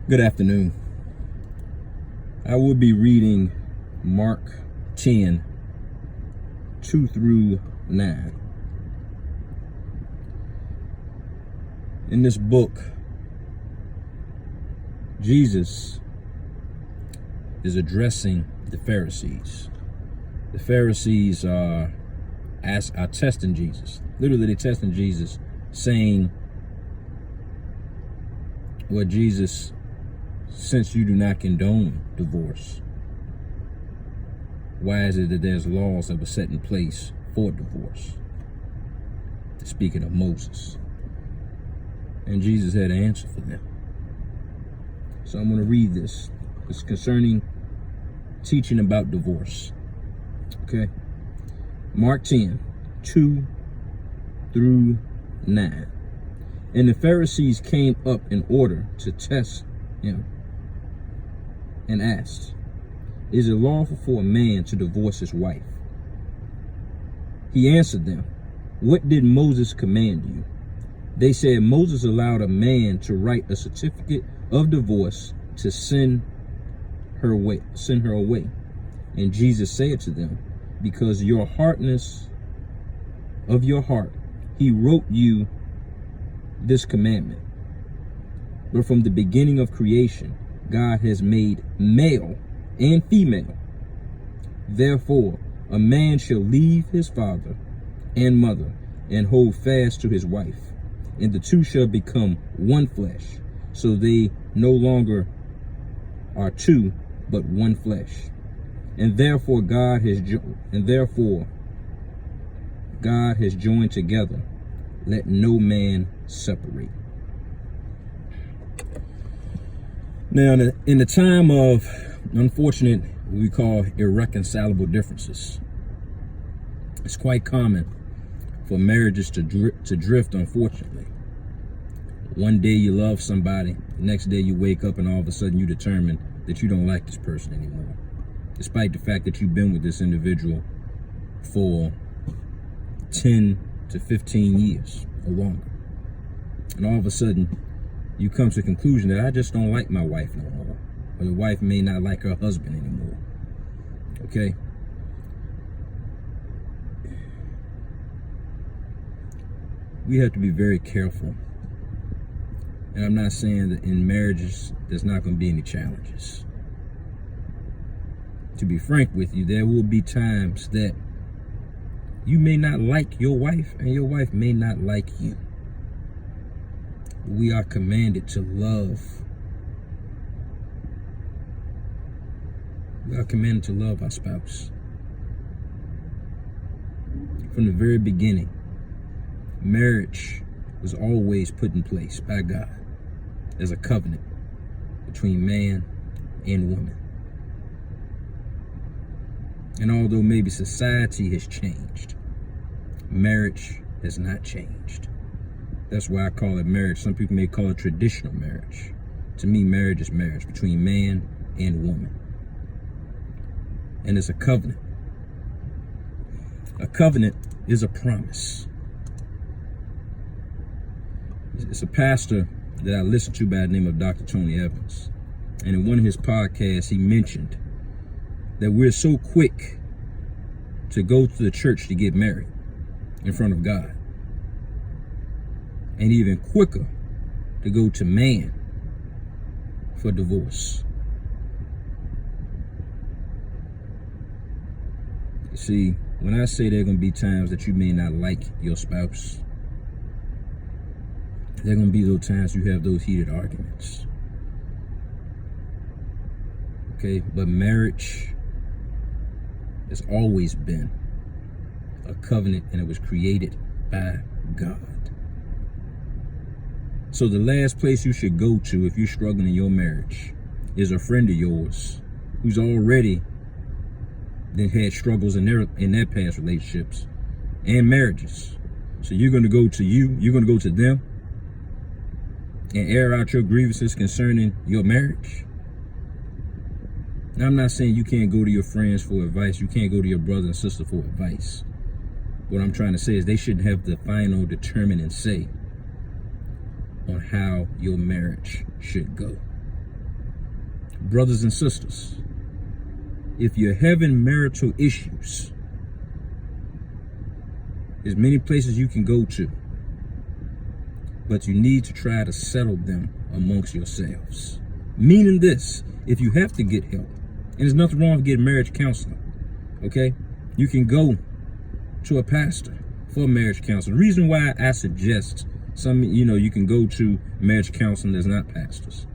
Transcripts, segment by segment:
Good afternoon. I will be reading Mark 10, 2 through 9. In this book, Jesus is addressing the Pharisees. The Pharisees are testing Jesus. Literally, they're testing Jesus, saying, well, Jesus, since you do not condone divorce, why is it that there's laws that were set in place for divorce? Speaking of Moses. And Jesus had an answer for them. So I'm going to read this. It's concerning teaching about divorce. Okay. Mark 10, 2 through 9. And the Pharisees came up in order to test him and asked, is it lawful for a man to divorce his wife? He answered them, what did Moses command you? They said, Moses allowed a man to write a certificate of divorce to send her away. And Jesus said to them, because your hardness of your heart, he wrote you this commandment. But from the beginning of creation, God has made male and female. Therefore, a man shall leave his father and mother and hold fast to his wife, and the two shall become one flesh. So they no longer are two, but one flesh. And therefore God has joined together. Let no man separate. Now, in the time of unfortunate, what we call irreconcilable differences, it's quite common for marriages to drift, unfortunately. One day you love somebody, the next day you wake up and all of a sudden you determine that you don't like this person anymore, despite the fact that you've been with this individual for 10 to 15 years or longer. And all of a sudden, you come to the conclusion that I just don't like my wife no more. Or the wife may not like her husband anymore. Okay? We have to be very careful. And I'm not saying that in marriages, there's not going to be any challenges. To be frank with you, there will be times that you may not like your wife and your wife may not like you. We are commanded to love. We are commanded to love our spouse. From the very beginning, marriage was always put in place by God as a covenant between man and woman. And although maybe society has changed, marriage has not changed. That's why I call it marriage. Some people may call it traditional marriage. To me, marriage is marriage between man and woman. And it's a covenant. A covenant is a promise. It's a pastor that I listened to by the name of Dr. Tony Evans. And in one of his podcasts, he mentioned that we're so quick to go to the church to get married in front of God. And even quicker to go to man for divorce. You see, when I say there are going to be times that you may not like your spouse, there are going to be those times you have those heated arguments. Okay, but marriage has always been a covenant, and it was created by God. So the last place you should go to if you're struggling in your marriage is a friend of yours who's already then had struggles in their past relationships and marriages. So you're going to go to them and air out your grievances concerning your marriage. Now, I'm not saying you can't go to your friends for advice. You can't go to your brother and sister for advice. What I'm trying to say is they shouldn't have the final determining say on how your marriage should go. Brothers and sisters, if you're having marital issues, there's many places you can go to, but you need to try to settle them amongst yourselves. Meaning this, if you have to get help, and there's nothing wrong with getting marriage counseling, okay? You can go to a pastor for marriage counseling. The reason why I suggest you can go to marriage counseling that's not pastors.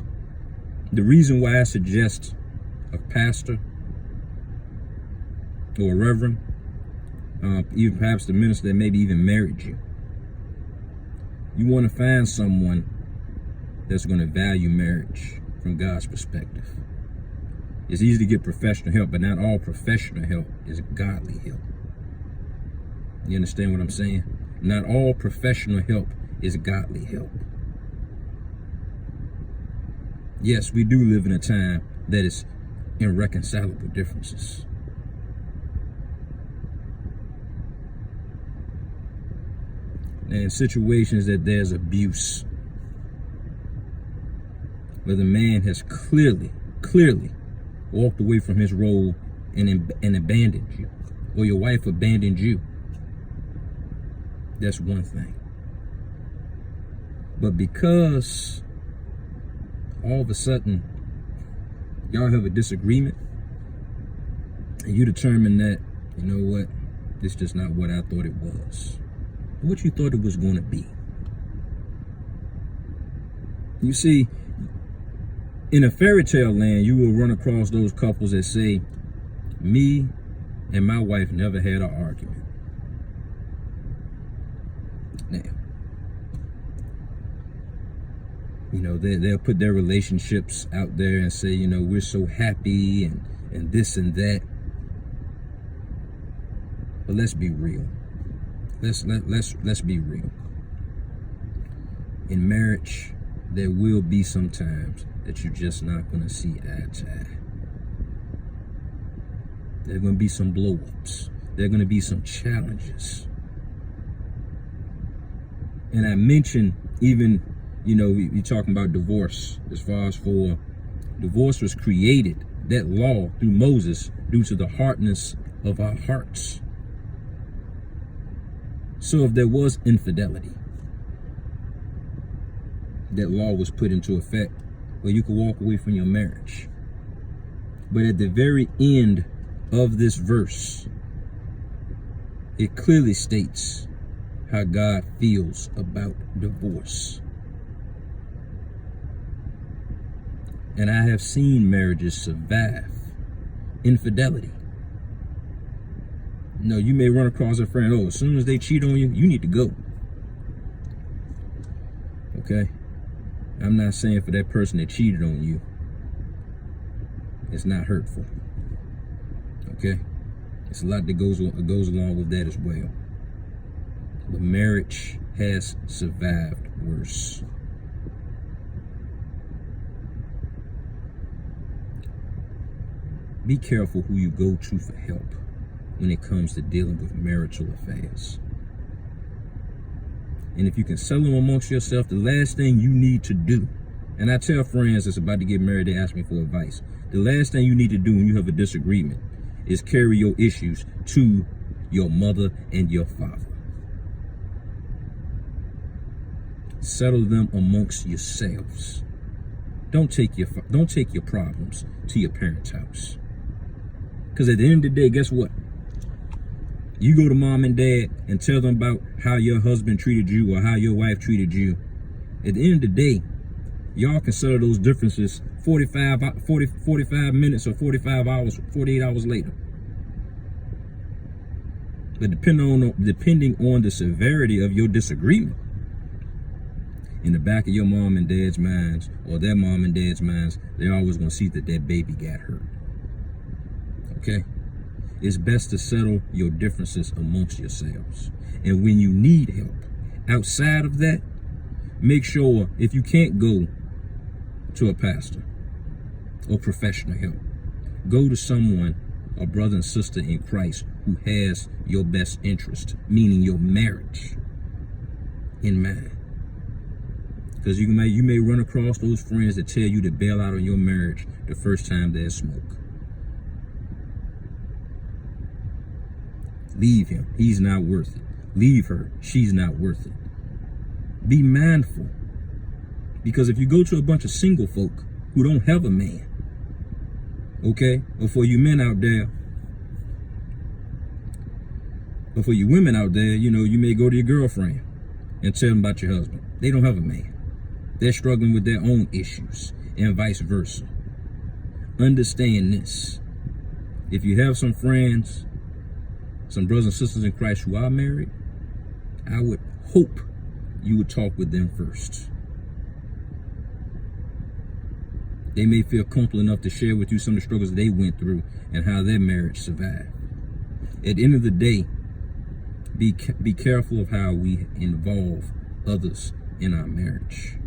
The reason why I suggest a pastor or a reverend, even perhaps the minister that maybe even married you, you want to find someone that's going to value marriage from God's perspective. It's easy to get professional help, but not all professional help is godly help. You understand what I'm saying? Not all professional help is godly help. Yes, we do live in a time that is irreconcilable differences. And situations that there's abuse, where the man has clearly walked away from his role and abandoned you, or your wife abandoned you. That's one thing. But because all of a sudden y'all have a disagreement and you determine that, you know what, this is just not what I thought it was, what you thought it was going to be. You see, in a fairy tale land, you will run across those couples that say, me and my wife never had an argument. Now, they'll put their relationships out there and say, we're so happy and this and that. But let's be real. Let's be real. In marriage, there will be some times that you're just not going to see eye to eye. There are going to be some blow-ups. There are going to be some challenges. And I mentioned even, we talking about divorce. As far as for divorce was created, that law through Moses, due to the hardness of our hearts. So if there was infidelity, that law was put into effect where you could walk away from your marriage. But at the very end of this verse, it clearly states how God feels about divorce. And I have seen marriages survive infidelity. You may run across a friend, as soon as they cheat on you, you need to go. Okay? I'm not saying for that person that cheated on you, it's not hurtful. Okay? It's a lot that goes along with that as well. But marriage has survived worse. Be careful who you go to for help when it comes to dealing with marital affairs. And if you can settle them amongst yourself, the last thing you need to do, and I tell friends that's about to get married, they ask me for advice. The last thing you need to do when you have a disagreement is carry your issues to your mother and your father. Settle them amongst yourselves. Don't take your problems to your parents' house. Because at the end of the day, guess what? You go to mom and dad and tell them about how your husband treated you or how your wife treated you. At the end of the day, y'all can settle those differences 45 minutes or 48 hours later. But depending on the severity of your disagreement, in the back of your mom and dad's minds, or their mom and dad's minds, they're always going to see that that baby got hurt. Okay? It's best to settle your differences amongst yourselves. And when you need help outside of that, make sure if you can't go to a pastor or professional help, go to someone, a brother and sister in Christ, who has your best interest, meaning your marriage, in mind. Because you may run across those friends that tell you to bail out on your marriage the first time there's smoke. Leave him. He's not worth it. Leave her. She's not worth it. Be mindful. Because if you go to a bunch of single folk who don't have a man, okay, or for you men out there, or for you women out there, you know, you may go to your girlfriend and tell them about your husband. They don't have a man. They're struggling with their own issues, and vice versa. Understand this. If you have some friends, some brothers and sisters in Christ who are married, I would hope you would talk with them first. They may feel comfortable enough to share with you some of the struggles they went through and how their marriage survived. At the end of the day, be careful of how we involve others in our marriage.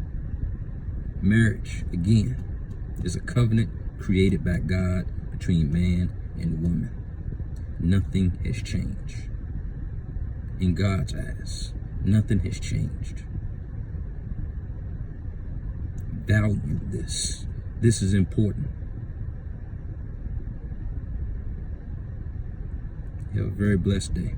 Marriage, again, is a covenant created by God between man and woman. Nothing has changed. In God's eyes, nothing has changed. Value this. This is important. Have a very blessed day.